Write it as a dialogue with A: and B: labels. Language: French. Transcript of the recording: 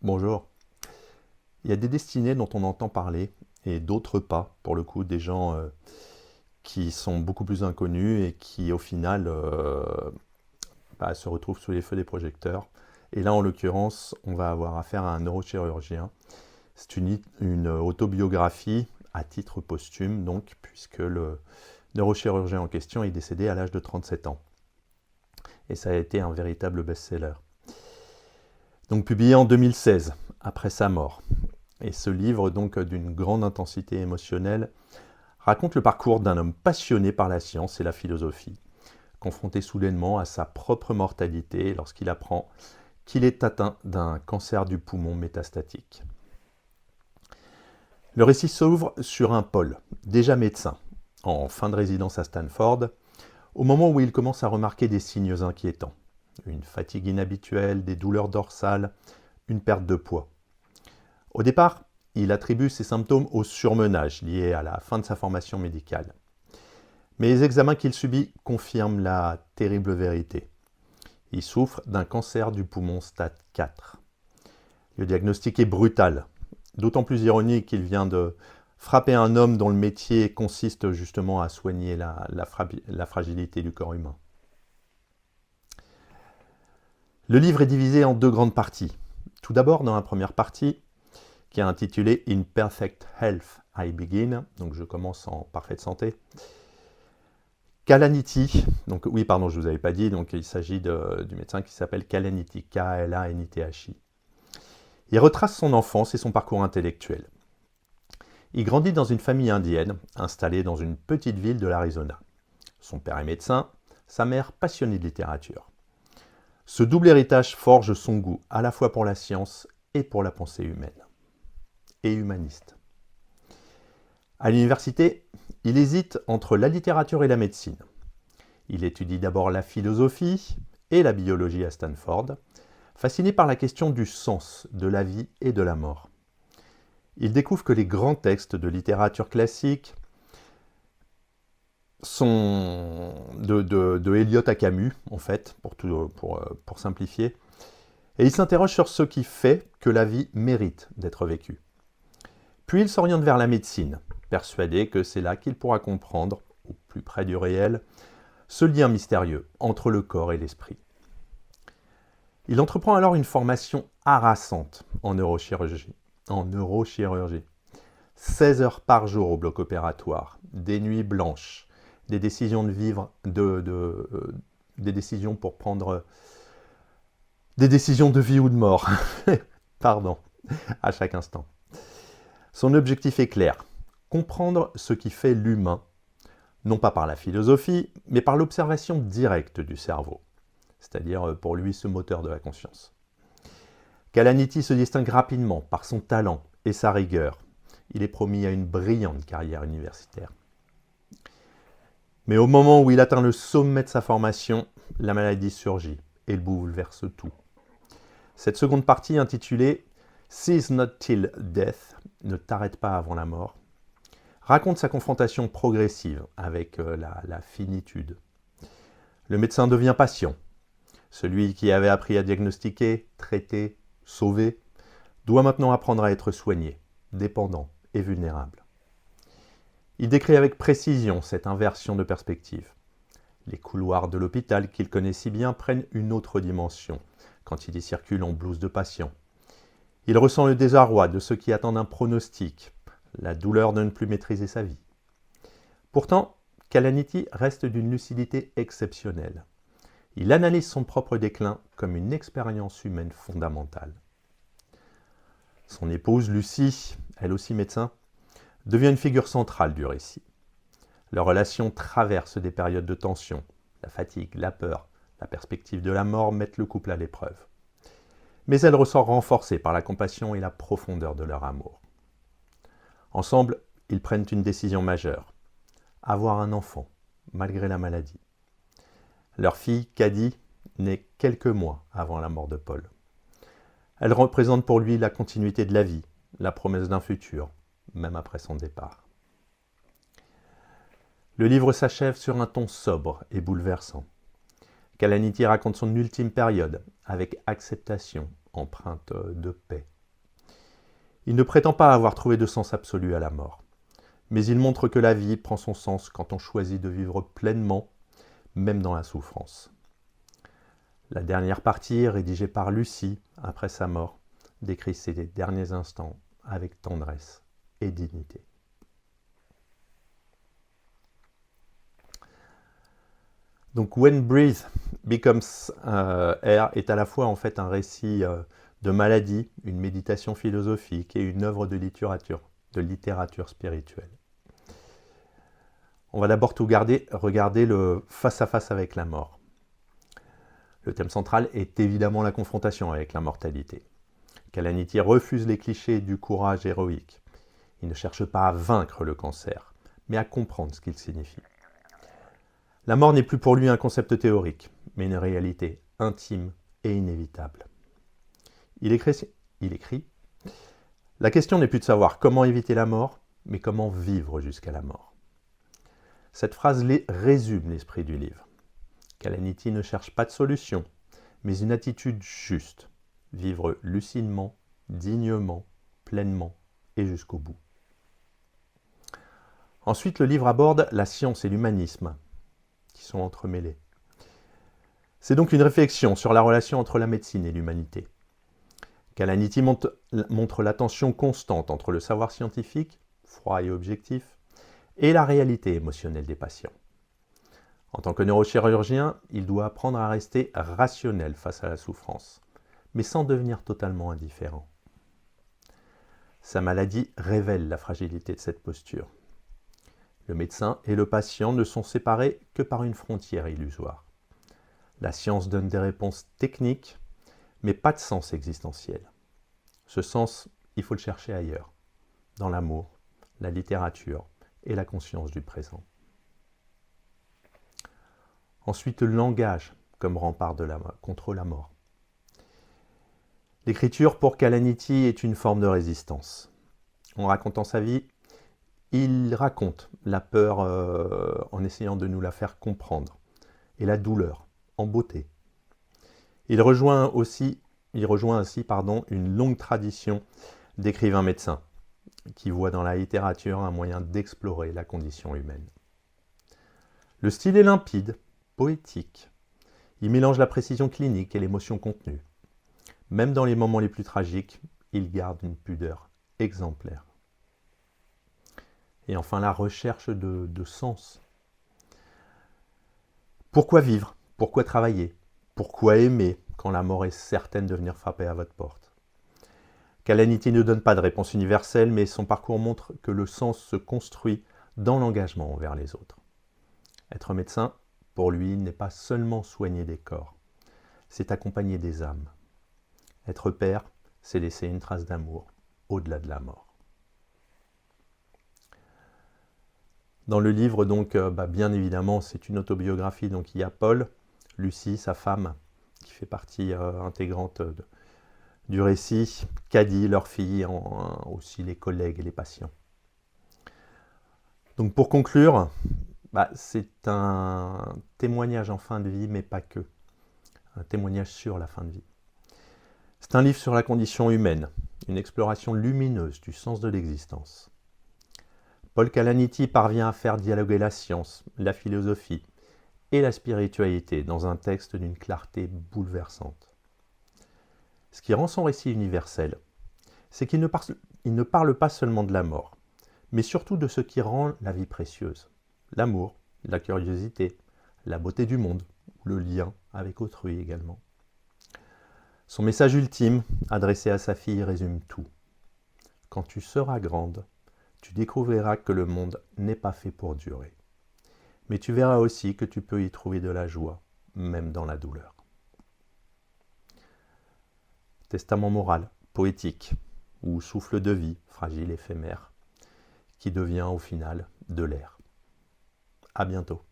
A: Bonjour. Il y a des destinées dont on entend parler et d'autres pas, pour le coup, des gens qui sont beaucoup plus inconnus et qui, au final, se retrouvent sous les feux des projecteurs. Et là, en l'occurrence, on va avoir affaire à un neurochirurgien. C'est une autobiographie à titre posthume, donc, puisque le neurochirurgien en question est décédé à l'âge de 37 ans. Et ça a été un véritable best-seller. Donc, publié en 2016, après sa mort. Et ce livre, donc d'une grande intensité émotionnelle, raconte le parcours d'un homme passionné par la science et la philosophie, confronté soudainement à sa propre mortalité lorsqu'il apprend qu'il est atteint d'un cancer du poumon métastatique. Le récit s'ouvre sur un Paul, déjà médecin, en fin de résidence à Stanford, au moment où il commence à remarquer des signes inquiétants. Une fatigue inhabituelle, des douleurs dorsales, une perte de poids. Au départ, il attribue ces symptômes au surmenage lié à la fin de sa formation médicale. Mais les examens qu'il subit confirment la terrible vérité. Il souffre d'un cancer du poumon stade 4. Le diagnostic est brutal, d'autant plus ironique qu'il vient de frapper un homme dont le métier consiste justement à soigner la fragilité du corps humain. Le livre est divisé en deux grandes parties. Tout d'abord, dans la première partie, qui est intitulé In Perfect Health I Begin, donc je commence en parfaite santé. Kalaniti, donc oui, pardon, je ne vous avais pas dit, donc il s'agit du médecin qui s'appelle Kalaniti, K-A-L-A-N-I-T-H-I. Il retrace son enfance et son parcours intellectuel. Il grandit dans une famille indienne, installée dans une petite ville de l'Arizona. Son père est médecin, sa mère passionnée de littérature. Ce double héritage forge son goût à la fois pour la science et pour la pensée humaine et humaniste. À l'université, il hésite entre la littérature et la médecine. Il étudie d'abord la philosophie et la biologie à Stanford, fasciné par la question du sens de la vie et de la mort. Il découvre que les grands textes de littérature classique sont de Eliot à Camus, en fait, pour simplifier, et il s'interroge sur ce qui fait que la vie mérite d'être vécue. Puis il s'oriente vers la médecine, persuadé que c'est là qu'il pourra comprendre, au plus près du réel, ce lien mystérieux entre le corps et l'esprit. Il entreprend alors une formation harassante en neurochirurgie. 16 heures par jour au bloc opératoire, des nuits blanches, des décisions des décisions pour prendre des décisions de vie ou de mort. Pardon, à chaque instant. Son objectif est clair, comprendre ce qui fait l'humain, non pas par la philosophie, mais par l'observation directe du cerveau, c'est-à-dire pour lui ce moteur de la conscience. Kalaniti se distingue rapidement par son talent et sa rigueur. Il est promis à une brillante carrière universitaire. Mais au moment où il atteint le sommet de sa formation, la maladie surgit et le bouleverse tout. Cette seconde partie intitulée « Cease not till death » ne t'arrête pas avant la mort, raconte sa confrontation progressive avec la finitude. Le médecin devient patient. Celui qui avait appris à diagnostiquer, traiter, sauver, doit maintenant apprendre à être soigné, dépendant et vulnérable. Il décrit avec précision cette inversion de perspective. Les couloirs de l'hôpital qu'il connaît si bien prennent une autre dimension quand il y circule en blouse de patient. Il ressent le désarroi de ceux qui attendent un pronostic, la douleur de ne plus maîtriser sa vie. Pourtant, Kalaniti reste d'une lucidité exceptionnelle. Il analyse son propre déclin comme une expérience humaine fondamentale. Son épouse, Lucie, elle aussi médecin, devient une figure centrale du récit. Leur relation traverse des périodes de tension. La fatigue, la peur, la perspective de la mort mettent le couple à l'épreuve. Mais elle ressort renforcée par la compassion et la profondeur de leur amour. Ensemble, ils prennent une décision majeure, avoir un enfant, malgré la maladie. Leur fille, Caddy, naît quelques mois avant la mort de Paul. Elle représente pour lui la continuité de la vie, la promesse d'un futur, même après son départ. Le livre s'achève sur un ton sobre et bouleversant. Kalaniti raconte son ultime période avec acceptation, empreinte de paix. Il ne prétend pas avoir trouvé de sens absolu à la mort, mais il montre que la vie prend son sens quand on choisit de vivre pleinement, même dans la souffrance. La dernière partie, rédigée par Lucie après sa mort, décrit ses derniers instants avec tendresse et dignité. Donc When Breathe Becomes Air est à la fois en fait un récit de maladie, une méditation philosophique et une œuvre de littérature spirituelle. On va d'abord regarder le face-à-face avec la mort. Le thème central est évidemment la confrontation avec la mortalité. Kalaniti refuse les clichés du courage héroïque. Il ne cherche pas à vaincre le cancer, mais à comprendre ce qu'il signifie. La mort n'est plus pour lui un concept théorique, mais une réalité intime et inévitable. Il écrit « La question n'est plus de savoir comment éviter la mort, mais comment vivre jusqu'à la mort. » Cette phrase résume l'esprit du livre. Kalaniti ne cherche pas de solution, mais une attitude juste. Vivre lucidement, dignement, pleinement et jusqu'au bout. Ensuite, le livre aborde la science et l'humanisme, qui sont entremêlés. C'est donc une réflexion sur la relation entre la médecine et l'humanité. Kalaniti montre la tension constante entre le savoir scientifique, froid et objectif, et la réalité émotionnelle des patients. En tant que neurochirurgien, il doit apprendre à rester rationnel face à la souffrance, mais sans devenir totalement indifférent. Sa maladie révèle la fragilité de cette posture. Le médecin et le patient ne sont séparés que par une frontière illusoire. La science donne des réponses techniques, mais pas de sens existentiel. Ce sens, il faut le chercher ailleurs, dans l'amour, la littérature et la conscience du présent. Ensuite, le langage comme rempart contre la mort. L'écriture pour Kalaniti est une forme de résistance. En racontant sa vie, il raconte la peur en essayant de nous la faire comprendre, et la douleur en beauté. Il rejoint ainsi une longue tradition d'écrivains médecins qui voient dans la littérature un moyen d'explorer la condition humaine. Le style est limpide, poétique. Il mélange la précision clinique et l'émotion contenue. Même dans les moments les plus tragiques, il garde une pudeur exemplaire. Et enfin, la recherche de sens. Pourquoi vivre? Pourquoi travailler? Pourquoi aimer quand la mort est certaine de venir frapper à votre porte? Kalaniti ne donne pas de réponse universelle, mais son parcours montre que le sens se construit dans l'engagement envers les autres. Être médecin, pour lui, n'est pas seulement soigner des corps, c'est accompagner des âmes. Être père, c'est laisser une trace d'amour au-delà de la mort. Dans le livre, donc, bien évidemment, c'est une autobiographie. Donc, il y a Paul, Lucie, sa femme, qui fait partie intégrante du récit, Caddy, leur fille, aussi les collègues et les patients. Donc, pour conclure, c'est un témoignage en fin de vie, mais pas que. Un témoignage sur la fin de vie. C'est un livre sur la condition humaine, une exploration lumineuse du sens de l'existence. Paul Kalaniti parvient à faire dialoguer la science, la philosophie et la spiritualité dans un texte d'une clarté bouleversante. Ce qui rend son récit universel, c'est qu'il ne parle pas seulement de la mort, mais surtout de ce qui rend la vie précieuse. L'amour, la curiosité, la beauté du monde, le lien avec autrui également. Son message ultime, adressé à sa fille, résume tout. Quand tu seras grande, tu découvriras que le monde n'est pas fait pour durer. Mais tu verras aussi que tu peux y trouver de la joie, même dans la douleur. Testament moral, poétique, ou souffle de vie, fragile, éphémère, qui devient au final de l'air. À bientôt.